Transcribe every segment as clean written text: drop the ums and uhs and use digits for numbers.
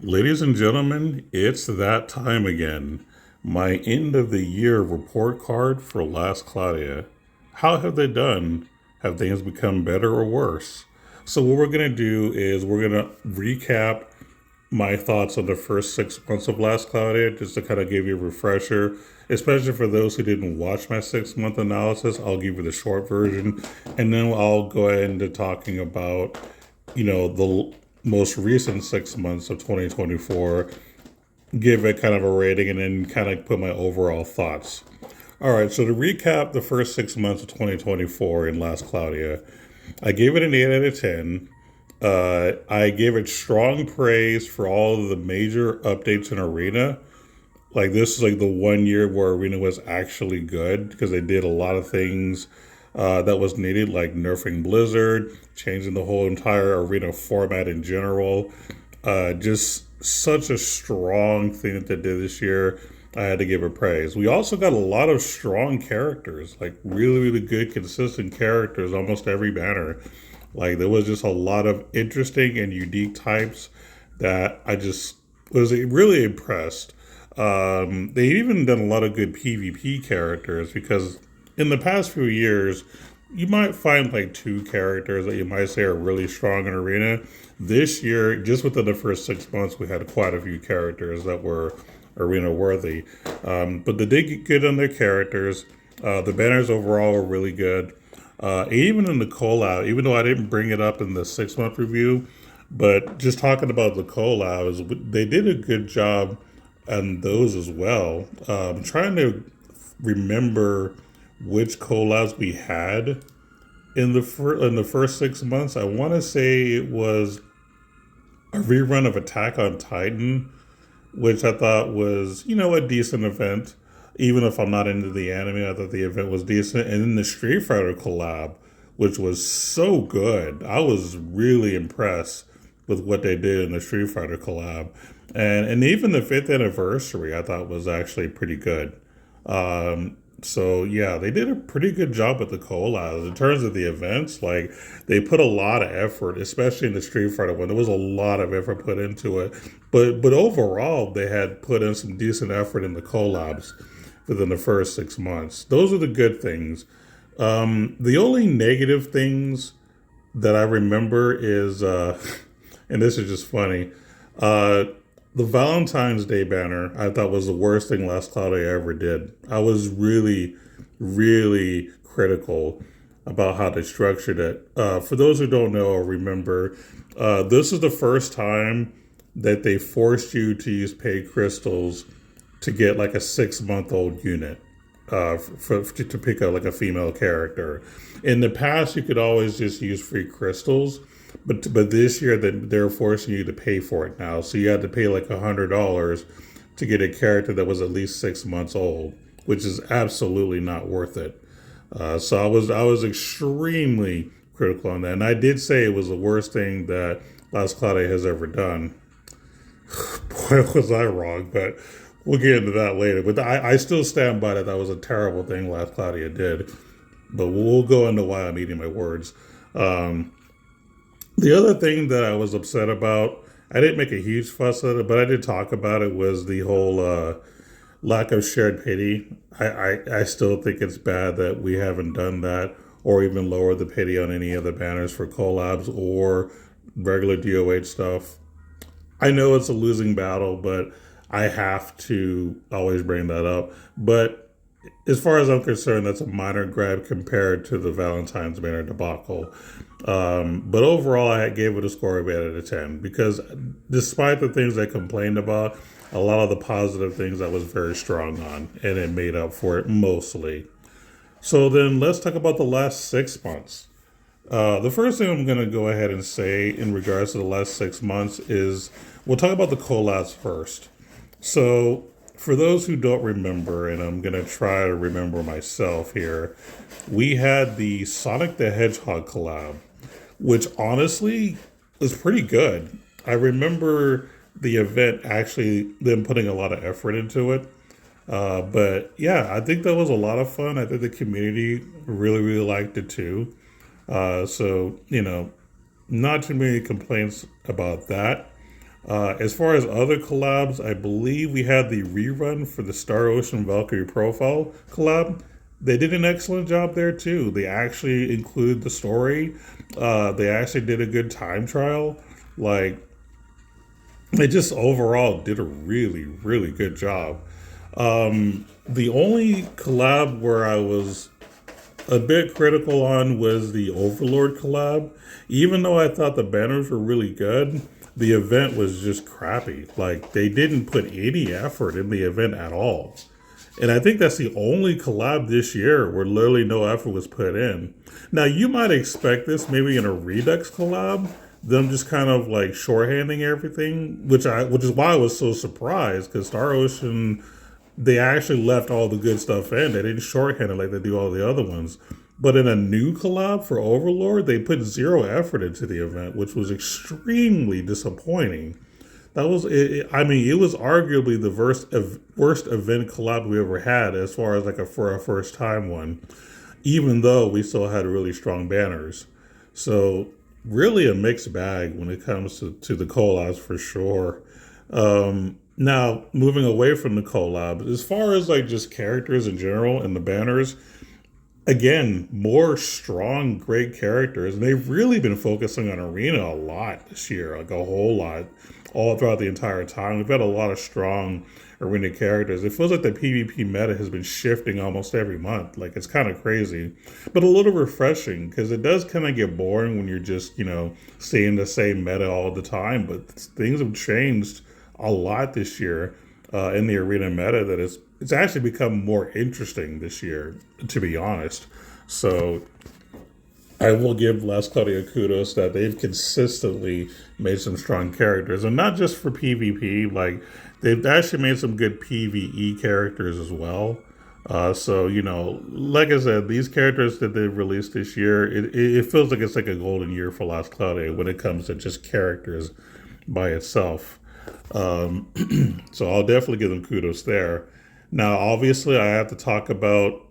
Ladies and gentlemen, it's that time again. My end of the year report card for Last Claudia. How have they done? Have things become better or worse? So, what we're going to do is we're going to recap my thoughts on the first 6 months of Last Claudia, just to kind of give you a refresher, especially for those who didn't watch my 6 month analysis. I'll give you the short version, and then I'll go into talking about the most recent 6 months of 2024, give it kind of a rating, and then kind of put my overall thoughts. All right, so to recap the first 6 months of 2024 in Last Claudia, I gave it an 8 out of 10. I gave it strong praise for all of the major updates in Arena. Like, this is like the 1 year where Arena was actually good because they did a lot of things that was needed, like nerfing Blizzard, changing the whole entire Arena format in general. Just such a strong thing that they did this year. I had to give it praise. We also got a lot of strong characters, like really, really good, consistent characters, almost every banner. Like, there was just a lot of interesting and unique types that I just was really impressed. They even done a lot of good PvP characters because in the past few years, you might find like two characters that you might say are really strong in Arena. This year, just within the first 6 months, we had quite a few characters that were Arena worthy. But they did get good on their characters. The banners overall were really good. Even in the collab, even though I didn't bring it up in the 6 month review, but just talking about the collabs, they did a good job on those as well. Trying to remember which collabs we had in the first 6 months. I want to say it was a rerun of Attack on Titan, which I thought was a decent event. Even if I'm not into the anime, I thought the event was decent. And then the Street Fighter collab, which was so good. I was really impressed with what they did in the Street Fighter collab. And even the fifth anniversary, I thought was actually pretty good. So yeah, they did a pretty good job with the collabs in terms of the events. Like, they put a lot of effort, especially in the Street Fighter one. There was a lot of effort put into it, but overall, they had put in some decent effort in the collabs within the first 6 months. Those are the good things. The only negative things that I remember is, and this is just funny, uh, the Valentine's Day banner I thought was the worst thing Last Claudia ever did. I was really, really critical about how they structured it. For those who don't know or remember, this is the first time that they forced you to use paid crystals to get like a 6 month old unit, to pick up like a female character. In the past, you could always just use free crystals, but this year they're forcing you to pay for it now. So you had to pay like $100 to get a character that was at least 6 months old, which is absolutely not worth it. So I was extremely critical on that, and I did say it was the worst thing that Las Claudia has ever done. Boy, was I wrong, but we'll get into that later. But I still stand by that. That was a terrible thing Last Claudia did. But we'll go into why I'm eating my words. The other thing that I was upset about, I didn't make a huge fuss at it, but I did talk about it, was the whole lack of shared pity. I still think it's bad that we haven't done that or even lowered the pity on any of the banners for collabs or regular DOH stuff. I know it's a losing battle, but I have to always bring that up. But as far as I'm concerned, that's a minor grab compared to the Valentine's banner debacle. But overall, I gave it a score of 8 out of 10 because despite the things I complained about, a lot of the positive things I was very strong on, and it made up for it mostly. So then let's talk about the last 6 months. The first thing I'm going to go ahead and say in regards to the last 6 months is we'll talk about the collabs first. So, for those who don't remember, and I'm going to try to remember myself here, we had the Sonic the Hedgehog collab, which honestly was pretty good. I remember the event actually them putting a lot of effort into it. But yeah, I think that was a lot of fun. I think the community really, really liked it too. So, not too many complaints about that. As far as other collabs, I believe we had the rerun for the Star Ocean Valkyrie profile collab. They did an excellent job there too. They actually included the story. They actually did a good time trial. Like, they just overall did a really, really good job. The only collab where I was a bit critical on was the Overlord collab. Even though I thought the banners were really good, the event was just crappy. Like, they didn't put any effort in the event at all. And I think that's the only collab this year where literally no effort was put in. Now, you might expect this maybe in a Redux collab, them just kind of like shorthanding everything, which is why I was so surprised, because Star Ocean, they actually left all the good stuff in. They didn't shorthand it like they do all the other ones. But in a new collab for Overlord, they put zero effort into the event, which was extremely disappointing. That was, I mean, it was arguably the worst event collab we ever had as far as like for a first time one, even though we still had really strong banners. So really a mixed bag when it comes to the collabs for sure. Now, moving away from the collabs, as far as like just characters in general and the banners, again, more strong, great characters. And they've really been focusing on Arena a lot this year, like a whole lot, all throughout the entire time. We've had a lot of strong Arena characters. It feels like the PvP meta has been shifting almost every month. Like, it's kind of crazy, but a little refreshing, because it does kind of get boring when you're just, seeing the same meta all the time. But things have changed a lot this year in the Arena meta, that it's actually become more interesting this year, to be honest. So I will give Last Claudia kudos that they've consistently made some strong characters, and not just for PvP. Like, they've actually made some good PvE characters as well. So like I said, these characters that they've released this year, it feels like it's like a golden year for Last Claudia when it comes to just characters by itself. So I'll definitely give them kudos there. Now, obviously, I have to talk about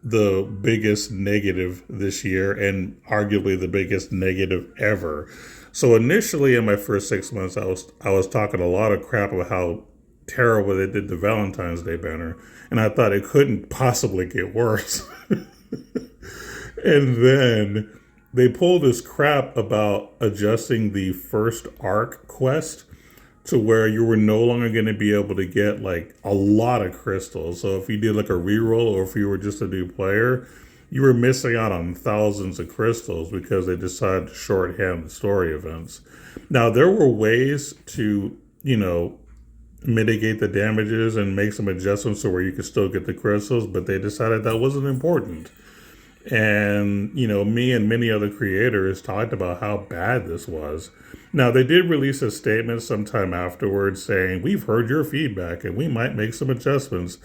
the biggest negative this year, and arguably the biggest negative ever. So initially, in my first 6 months, I was talking a lot of crap about how terrible they did the Valentine's Day banner, and I thought it couldn't possibly get worse. And then they pulled this crap about adjusting the first arc quest to where you were no longer going to be able to get like a lot of crystals. So if you did like a reroll, or if you were just a new player, you were missing out on thousands of crystals because they decided to shorthand the story events. Now, there were ways to, mitigate the damages and make some adjustments to where you could still get the crystals, but they decided that wasn't important. And, me and many other creators talked about how bad this was. Now, they did release a statement sometime afterwards saying, "We've heard your feedback and we might make some adjustments."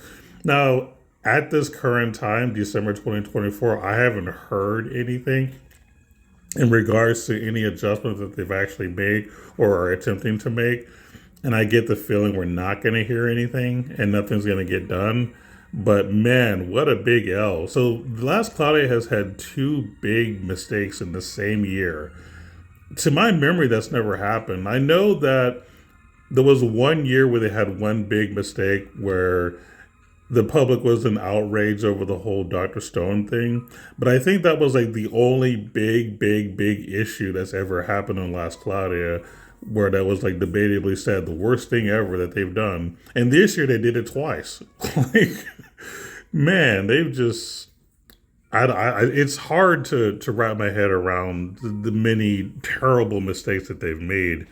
Now, at this current time, December 2024, I haven't heard anything in regards to any adjustments that they've actually made or are attempting to make. And I get the feeling we're not going to hear anything and nothing's going to get done. But man, what a big L. So the Last Claudia has had two big mistakes in the same year. To my memory, that's never happened. I know that there was one year where they had one big mistake where the public was in outrage over the whole Dr. Stone thing. But I think that was like the only big issue that's ever happened on Last Claudia, where that was like debatably said the worst thing ever that they've done. And this year they did it twice. Like, man, they've just, it's hard to wrap my head around the many terrible mistakes that they've made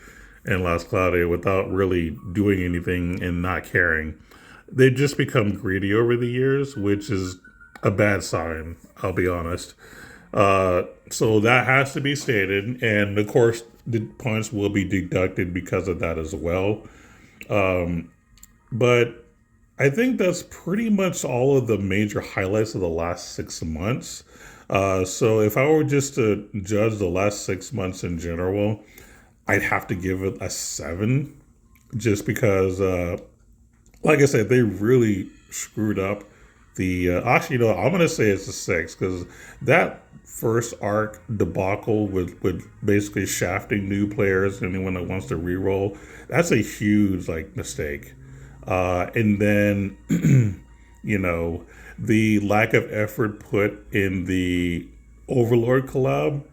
in Last Claudia without really doing anything and not caring. They've just become greedy over the years, which is a bad sign, I'll be honest. So that has to be stated. And of course, the points will be deducted because of that as well. But I think that's pretty much all of the major highlights of the last 6 months. So if I were just to judge the last 6 months in general, I'd have to give it a 7, just because, like I said, they really screwed up Actually, no, I'm gonna say it's a 6 because that first arc debacle with basically shafting new players, anyone that wants to reroll, that's a huge like mistake. And then you know the lack of effort put in the Overlord collab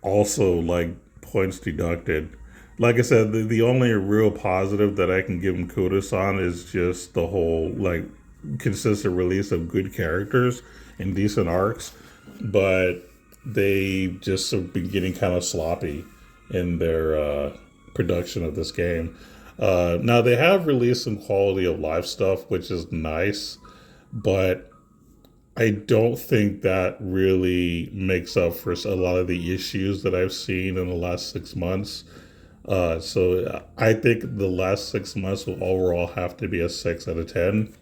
also like points deducted. Like I said, the only real positive that I can give him kudos on is just the whole like consistent release of good characters and decent arcs, but they just have been getting kind of sloppy in their production of this game. Now they have released some quality of life stuff, which is nice, but I don't think that really makes up for a lot of the issues that I've seen in the last 6 months. So I think the last 6 months will overall have to be a 6 out of 10.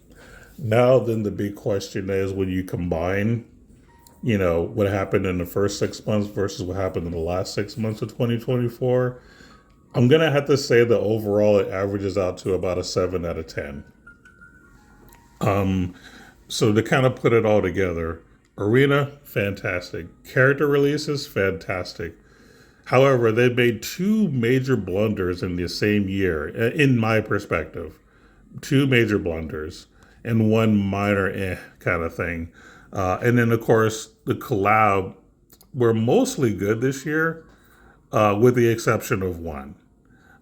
Now, then the big question is when you combine, what happened in the first 6 months versus what happened in the last 6 months of 2024. I'm going to have to say that overall it averages out to about a 7 out of 10. So to kind of put it all together, Arena, fantastic. Character releases, fantastic. However, they made two major blunders in the same year, in my perspective. Two major blunders and one minor kind of thing. And then, of course, the collab were mostly good this year, with the exception of one.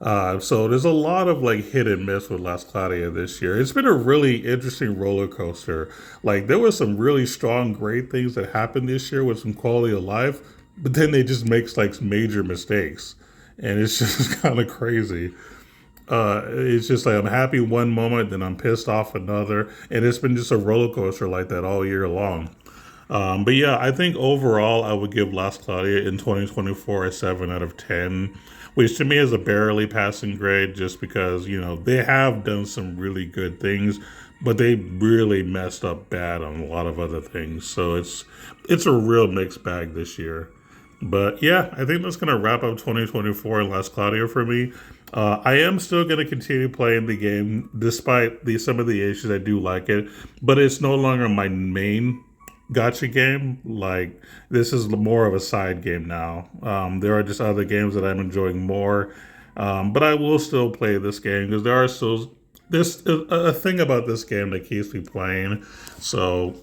So there's a lot of like hit and miss with Las Claudia this year. It's been a really interesting roller coaster. Like there were some really strong, great things that happened this year with some quality of life, but then they just makes like major mistakes, and it's just kind of crazy. It's just like I'm happy one moment, then I'm pissed off another, and it's been just a roller coaster like that all year long. But yeah, I think overall I would give Las Claudia in 2024 a 7 out of 10, which to me is a barely passing grade just because, they have done some really good things, but they really messed up bad on a lot of other things. So it's a real mixed bag this year. But yeah, I think that's going to wrap up 2024 in Las Claudia for me. I am still going to continue playing the game despite some of the issues. I do like it, but it's no longer my main gotcha game. Like this is more of a side game now. There are just other games that I'm enjoying more, but I will still play this game because there are still there's a thing about this game that keeps me playing. So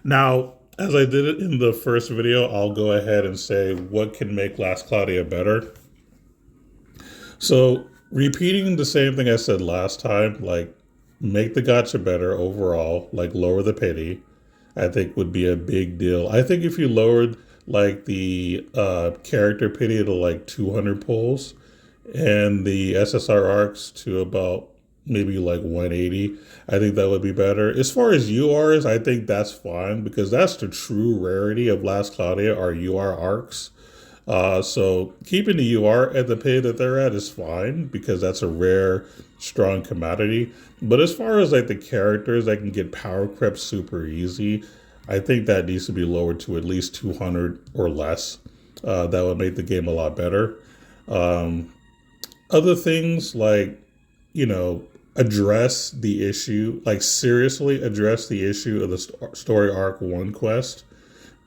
now, as I did it in the first video, I'll go ahead and say what can make Last Claudia better. So repeating the same thing I said last time, like make the gotcha better overall, like lower the pity, I think would be a big deal. I think if you lowered like the character pity to like 200 pulls and the SSR arcs to about maybe like 180, I think that would be better. As far as URs, I think that's fine because that's the true rarity of Last Claudia are UR arcs. So keeping the UR at the pay that they're at is fine because that's a rare, strong commodity. But as far as like the characters that can get power crept super easy, I think that needs to be lowered to at least 200 or less. That would make the game a lot better. Other things like, address the issue, like seriously address the issue of the story arc 1 quest.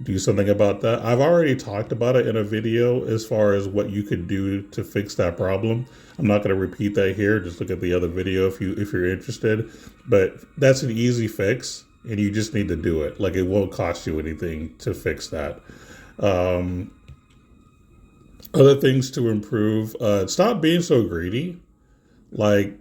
Do something about that. I've already talked about it in a video as far as what you could do to fix that problem. I'm not going to repeat that here. Just look at the other video if you're interested. But that's an easy fix, and you just need to do it. Like it won't cost you anything to fix that. Other things to improve: stop being so greedy. Like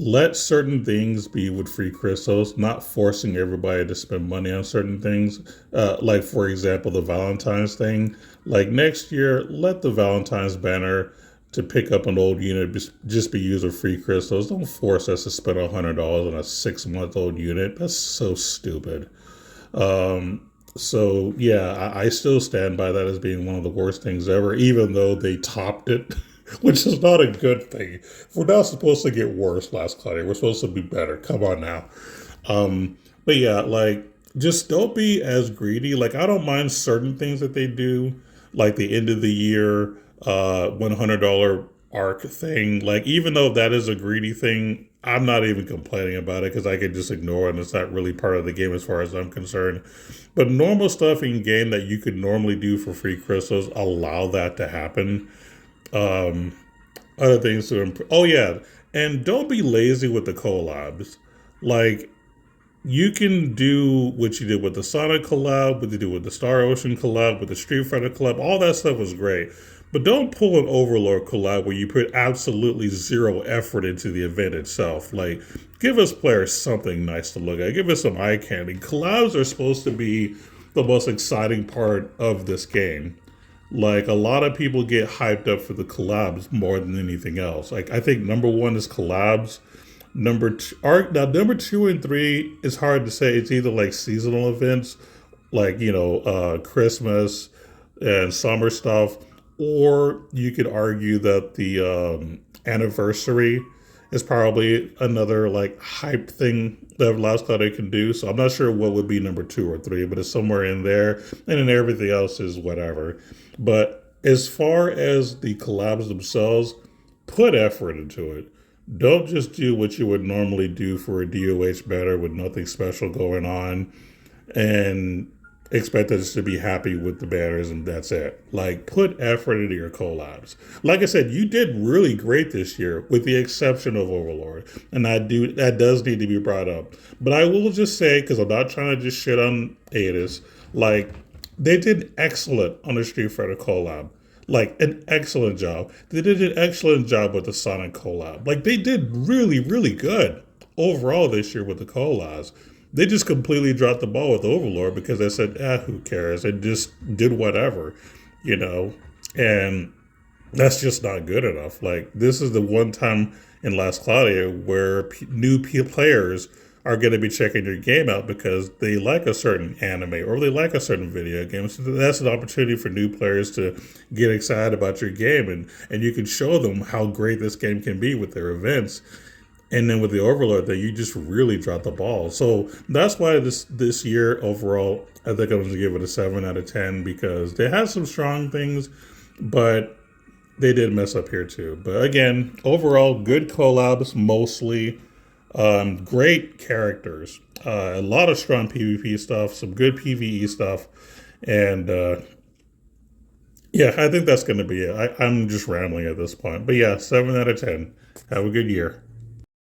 let certain things be with free crystals, not forcing everybody to spend money on certain things. Like, for example, the Valentine's thing. Like, next year, let the Valentine's banner to pick up an old unit just be used with free crystals. Don't force us to spend $100 on a 6-month-old unit. That's so stupid. So, yeah, I still stand by that as being one of the worst things ever, even though they topped it. Which is not a good thing. We're not supposed to get worse, Last Claudia. We're supposed to be better. Come on now. But yeah, like, just don't be as greedy. Like, I don't mind certain things that they do, like the end of the year $100 arc thing. Like, even though that is a greedy thing, I'm not even complaining about it because I could just ignore it and it's not really part of the game as far as I'm concerned. But normal stuff in game that you could normally do for free crystals, allow that to happen. Um, Other things to improve. Oh, yeah. And don't be lazy with the collabs. Like, you can do what you did with the Sonic collab, what you did with the Star Ocean collab, with the Street Fighter collab. All that stuff was great. But don't pull an Overlord collab where you put absolutely zero effort into the event itself. Like, give us players something nice to look at. Give us some eye candy. Collabs are supposed to be the most exciting part of this game. Like, a lot of people get hyped up for the collabs more than anything else. Like, I think number one is collabs. Number two and three is hard to say. It's either like seasonal events, like Christmas and summer stuff, or you could argue that the anniversary is probably another like hype thing that Last Cloud can do. So I'm not sure what would be number two or three, but it's somewhere in there, and then everything else is whatever. But as far as the collabs themselves, put effort into it. Don't just do what you would normally do for a DOH better with nothing special going on and expect us to be happy with the banners and that's it. Like, put effort into your collabs. Like I said, you did really great this year with the exception of Overlord. And that does need to be brought up. But I will just say, because I'm not trying to just shit on Atis, like, they did excellent on the Street Fighter collab. Like, an excellent job. They did an excellent job with the Sonic collab. Like, they did really, really good overall this year with the collabs. They just completely dropped the ball with Overlord because they said, who cares? And just did whatever, you know? And that's just not good enough. Like, this is the one time in Last Claudia where players are going to be checking your game out because they like a certain anime or they like a certain video game. So that's an opportunity for new players to get excited about your game, and you can show them how great this game can be with their events. And then with the Overlord that you just really dropped the ball. So that's why this year overall, I think I'm going to give it a 7 out of 10 because they had some strong things, but they did mess up here too. But again, overall, good collabs mostly. Great characters. A lot of strong PvP stuff, some good PvE stuff. And yeah, I think that's going to be it. I'm just rambling at this point. But yeah, 7 out of 10. Have a good year.